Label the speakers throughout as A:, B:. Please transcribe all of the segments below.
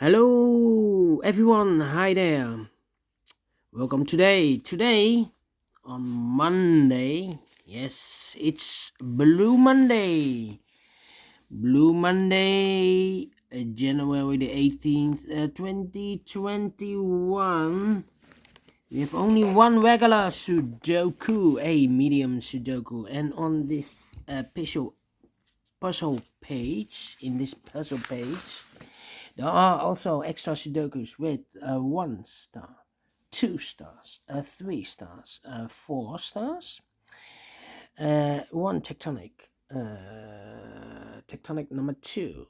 A: Hello everyone, hi there. Welcome today on Monday. Yes, it's Blue Monday. Blue Monday, January the 18th, 2021. We have only one regular Sudoku, a medium Sudoku, and on this puzzle page, there are also extra Sudokus with 1 star, 2 stars, 3 stars, 4 stars, one tectonic number 2,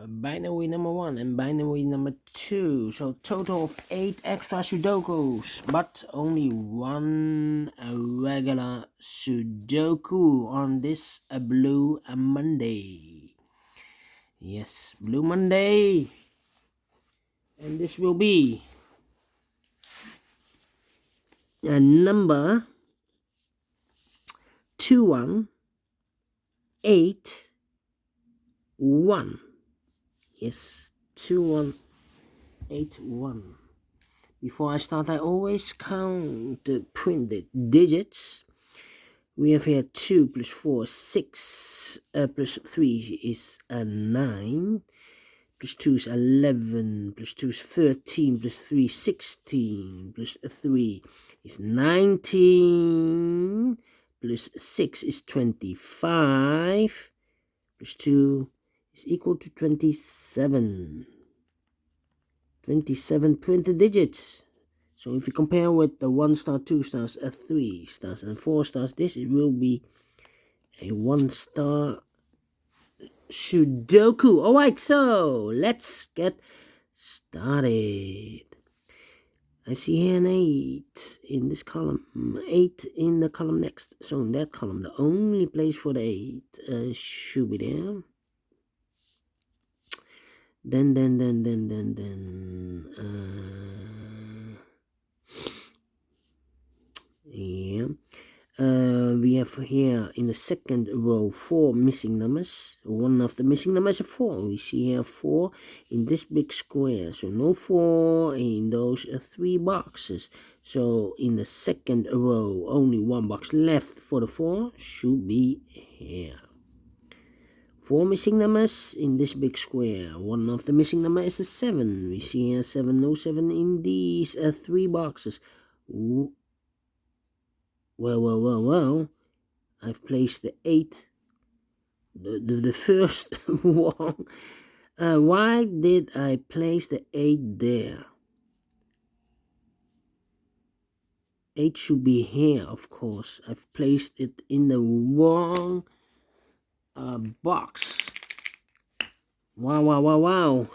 A: binary number 1, and binary number 2. So total of 8 extra Sudokus, but only one regular Sudoku on this Blue Monday. Yes, Blue Monday. And this will be a number 2181. Yes, 2181. Before I start, I always count the printed digits. We have here 2 plus 4, 6, plus 3 is 9, plus 2 is 11, plus 2 is 13, plus 3 is 16, plus 3 is 19, plus 6 is 25, plus 2 is equal to 27. 27 printed digits. So if you compare with the 1 star, 2 stars, 3 stars, and 4 stars, this it will be a 1-star Sudoku. Alright, so let's get started. I see here an 8 in this column, 8 in the column next. So in that column, the only place for the 8 should be there. Then we have here in the second row 4 missing numbers. One of the missing numbers is 4. We see here 4 in this big square, so no 4 in those 3 boxes. So in the second row, only 1 box left for the 4 should be here. 4 missing numbers in this big square. One of the missing number is a 7. We see here 7, no 7 in these 3 boxes. Well. I've placed the 8, the first one. Why did I place the 8 there? 8 should be here, of course. I've placed it in the wrong box. Wow.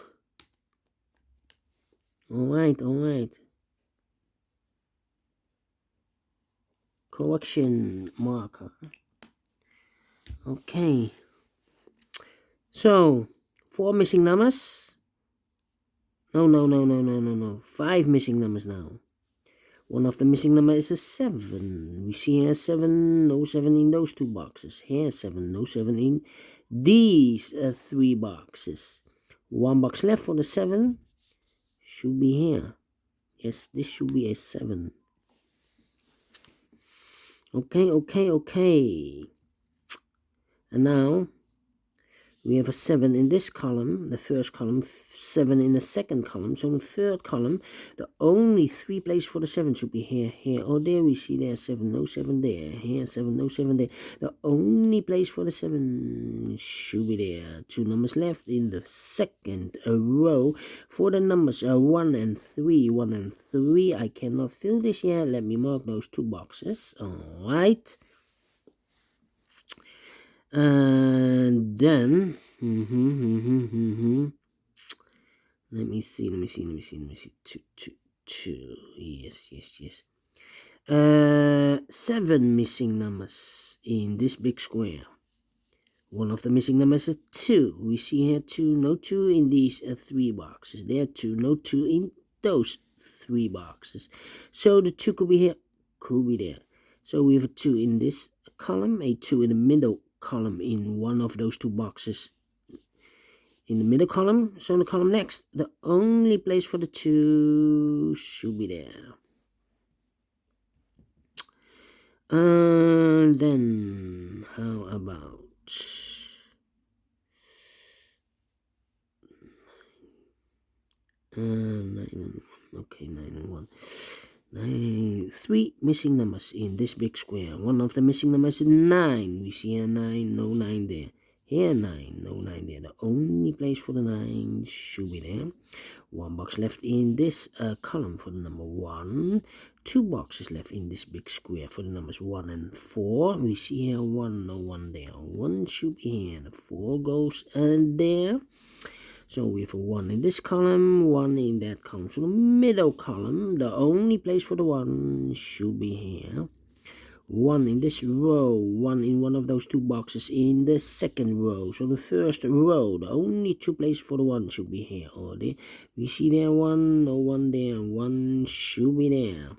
A: Alright. Correction marker. Okay. So, 4 missing numbers. No. 5 missing numbers now. One of the missing number is a 7. We see here 7, no 7 in those 2 boxes. Here 7, no 7 in these 3 boxes. 1 box left for the 7 should be here. Yes, this should be a 7. Okay. And now we have a 7 in this column, the first column, 7 in the second column. So in the third column, the only 3 places for the 7 should be here, or there. We see there 7, no 7 there. Here 7, no 7 there. The only place for the 7 should be there. 2 numbers left in the second row for the numbers 1 and 3. 1 and 3. I cannot fill this yet. Let me mark those 2 boxes. Alright. And then let me see. 2. Yes. 7 missing numbers in this big square. One of the missing numbers is 2. We see here 2, no 2 in these 3 boxes. There 2, no 2 in those 3 boxes. So the 2 could be here, could be there. So we have a 2 in this column, a 2 in the middle column in one of those 2 boxes in the middle column, so in the column next, the only place for the 2 should be there. Then how about okay, 9 and 1. 3 missing numbers in this big square. One of the missing numbers is 9. We see here 9, no 9 there. Here 9, no 9 there. The only place for the 9 should be there. 1 box left in this column for the number 1. 2 boxes left in this big square for the numbers 1 and 4. We see here 1, no 1 there. 1 should be here. The 4 goes there. So we have a 1 in this column, 1 in that column. So the middle column, the only place for the 1 should be here. 1 in this row, 1 in one of those 2 boxes in the second row. So the first row, the only 2 places for the 1 should be here or there. We see there 1, no 1 there, 1 should be there.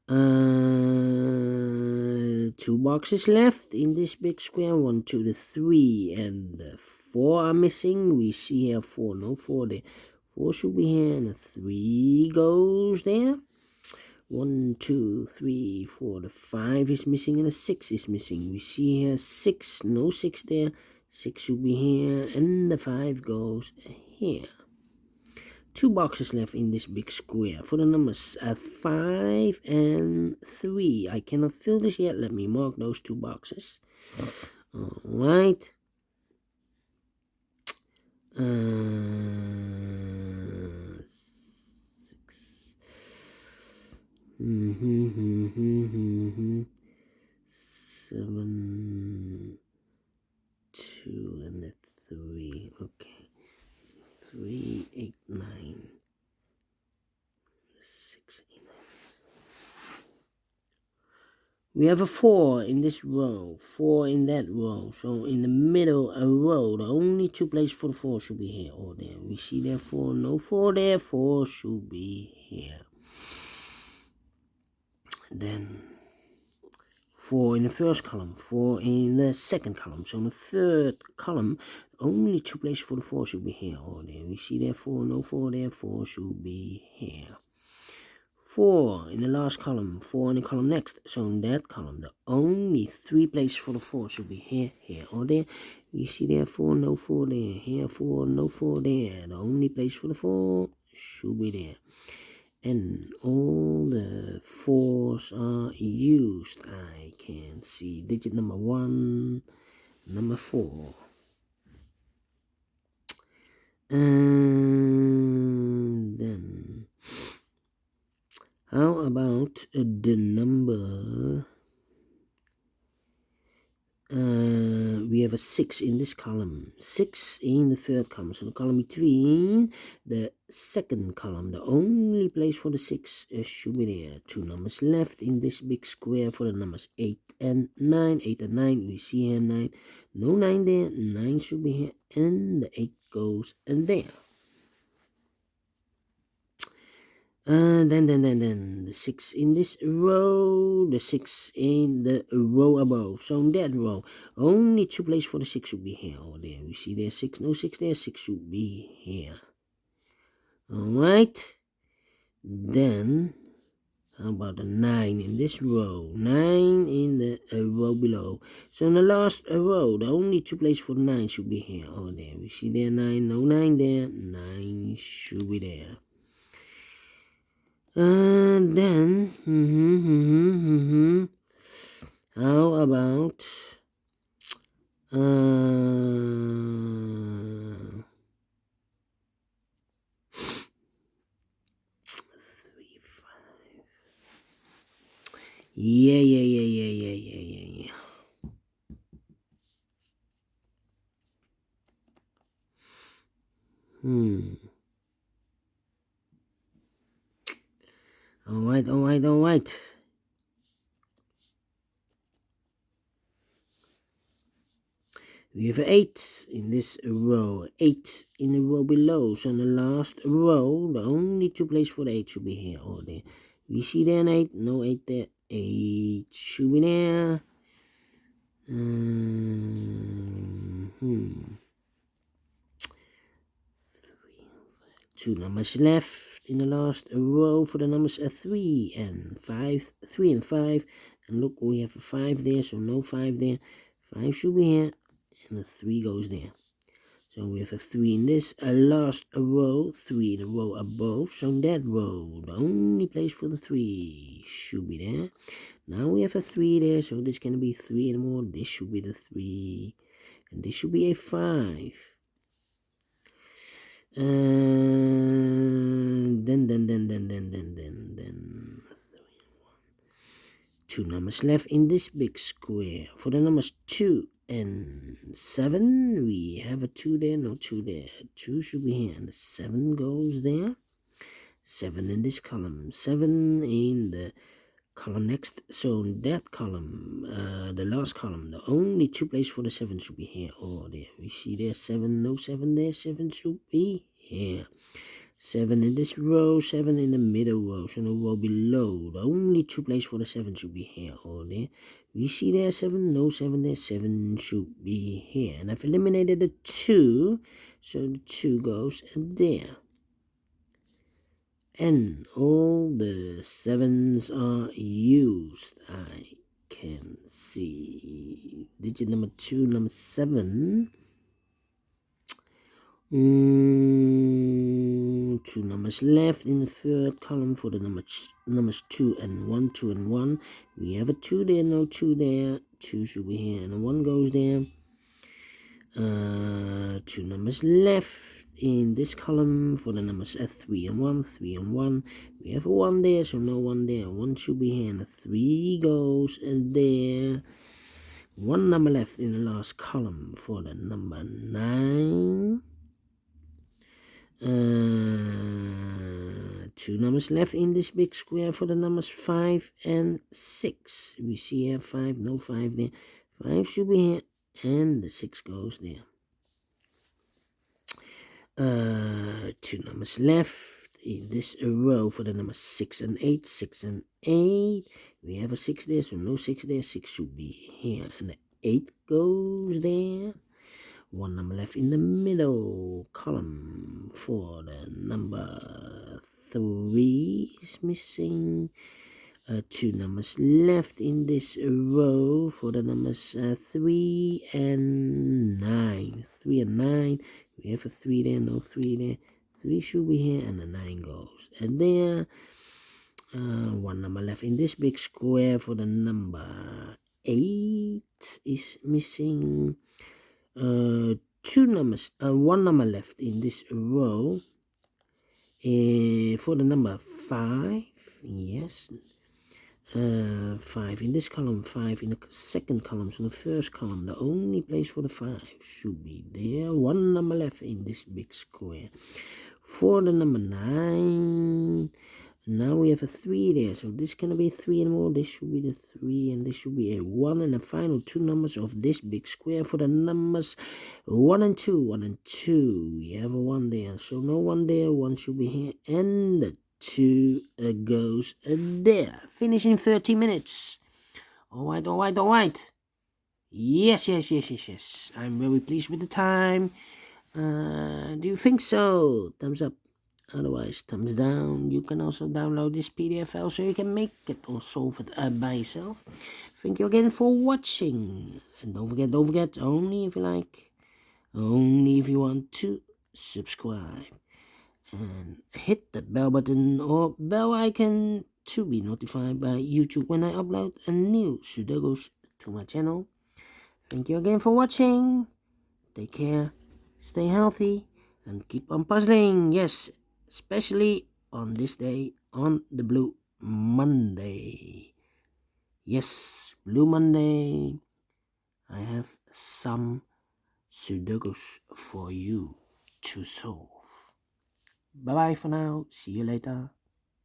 A: 2 boxes left in this big square, 1, 2, the 3, and the 4 are missing. We see here 4, no 4 there. 4 should be here, and the 3 goes there. 1, 2, 3, 4. The 5 is missing, and the 6 is missing. We see here 6, no 6 there. 6 should be here, and the 5 goes here. 2 boxes left in this big square for the numbers 5 and 3. I cannot fill this yet. Let me mark those 2 boxes. All right. 6, 7, 2, and the 3. Okay. 3, 8, 9, 6, 8, 9. We have a 4 in this row, 4 in that row. So in the middle a row, the only 2 places for the 4 should be here or there. We see there 4, no 4 there, 4 should be here. Then 4 in the first column, 4 in the second column. So in the third column, only 2 places for the 4 should be here or there. We see there 4, no 4 there, 4 should be here. 4 in the last column, 4 in the column next. So in that column, the only 3 places for the 4 should be here, here or there. We see there 4, no 4 there, here 4, no 4 there. The only place for the 4 should be there. And all the 4s are used. I can see digit number 1, number 4. And then how about the number? We have a 6 in this column, 6 in the third column. So the column between the second column, the only place for the 6 should be there. 2 numbers left in this big square for the numbers 8 and 9. 8 and 9, we see here 9, no 9 there, 9 should be here, and the 8 goes in there. Then the 6 in this row, the 6 in the row above. So in that row, only 2 places for the 6 should be here or there. We see there 6, no 6 there, 6 should be here. Alright. Then, how about the 9 in this row? 9 in the row below. So in the last row, the only 2 places for the 9 should be here or there. We see there 9, no 9 there, 9 should be there. And then, how about 3, 5. Yeah. All right. We have 8 in this row, 8 in the row below. So in the last row, the only 2 places for the 8 should be here or there. We see there an 8, no 8 there, 8 should be there. 2 numbers left in the last row for the numbers 3 and 5. 3 and 5. And look, we have a 5 there, so no 5 there. 5 should be here, and the 3 goes there. So we have a 3 in this last row, 3 in a row above. So that row, the only place for the 3 should be there. Now we have a 3 there, so this can be 3 and more. This should be the 3, and this should be a 5. Then 2 numbers left in this big square. For the numbers 2 and 7, we have a 2 there, no 2 there. 2 should be here, and the 7 goes there. 7 in this column, 7 in the column next. So in that column, the last column, the only 2 places for the 7 should be here or there. We see there 7, no 7 there. 7 should be here. 7 in this row, 7 in the middle row, so the row below. The only 2 places for the 7 should be here or there. We see there 7, no 7 there. 7 should be here. And I've eliminated the 2, so the 2 goes there. And all the 7s are used. I can see digit number 2, number 7. 2 numbers left in the third column for the numbers 2 and 1, 2 and 1. We have a 2 there, no 2 there. 2 should be here, and a 1 goes there. 2 numbers left in this column for the numbers 3 and 1, 3 and 1. We have a 1 there, so no 1 there. 1 should be here, and a 3 goes there. 1 number left in the last column for the number 9. 2 numbers left in this big square for the numbers 5 and 6. We see here 5, no 5 there. 5 should be here, and the 6 goes there. 2 numbers left in this row for the numbers 6 and 8. 6 and 8. We have a 6 there, so no 6 there. 6 should be here, and the 8 goes there. 1 number left in the middle column for the number 3 is missing. 2 numbers left in this row for the numbers 3 and 9. 3 and 9. We have a 3 there, no 3 there. 3 should be here, and the 9 goes. And there, 1 number left in this big square for the number 8 is missing. 1 number left in this row for the number 5. Yes, 5 in this column, 5 in the second column. So the first column, the only place for the 5 should be there. 1 number left in this big square for the number 9. Now we have a 3 there, so this can be 3 and more. This should be the 3, and this should be a 1. And the final 2 numbers of this big square for the numbers 1 and 2. 1 and 2. We have a 1 there, so no 1 there. 1 should be here, and the 2 goes there. Finish in 30 minutes. Alright. Yes. I'm very pleased with the time. Do you think so? Thumbs up. Otherwise, thumbs down. You can also download this PDF file so you can make it or solve it by yourself. Thank you again for watching. And don't forget, only if you like, only if you want to subscribe. And hit that bell button or bell icon to be notified by YouTube when I upload a new Sudokus to my channel. Thank you again for watching. Take care, stay healthy, and keep on puzzling. Yes, especially on this day, on the Blue Monday. Yes, Blue Monday. I have some Sudokus for you to solve. Bye bye for now. See you later.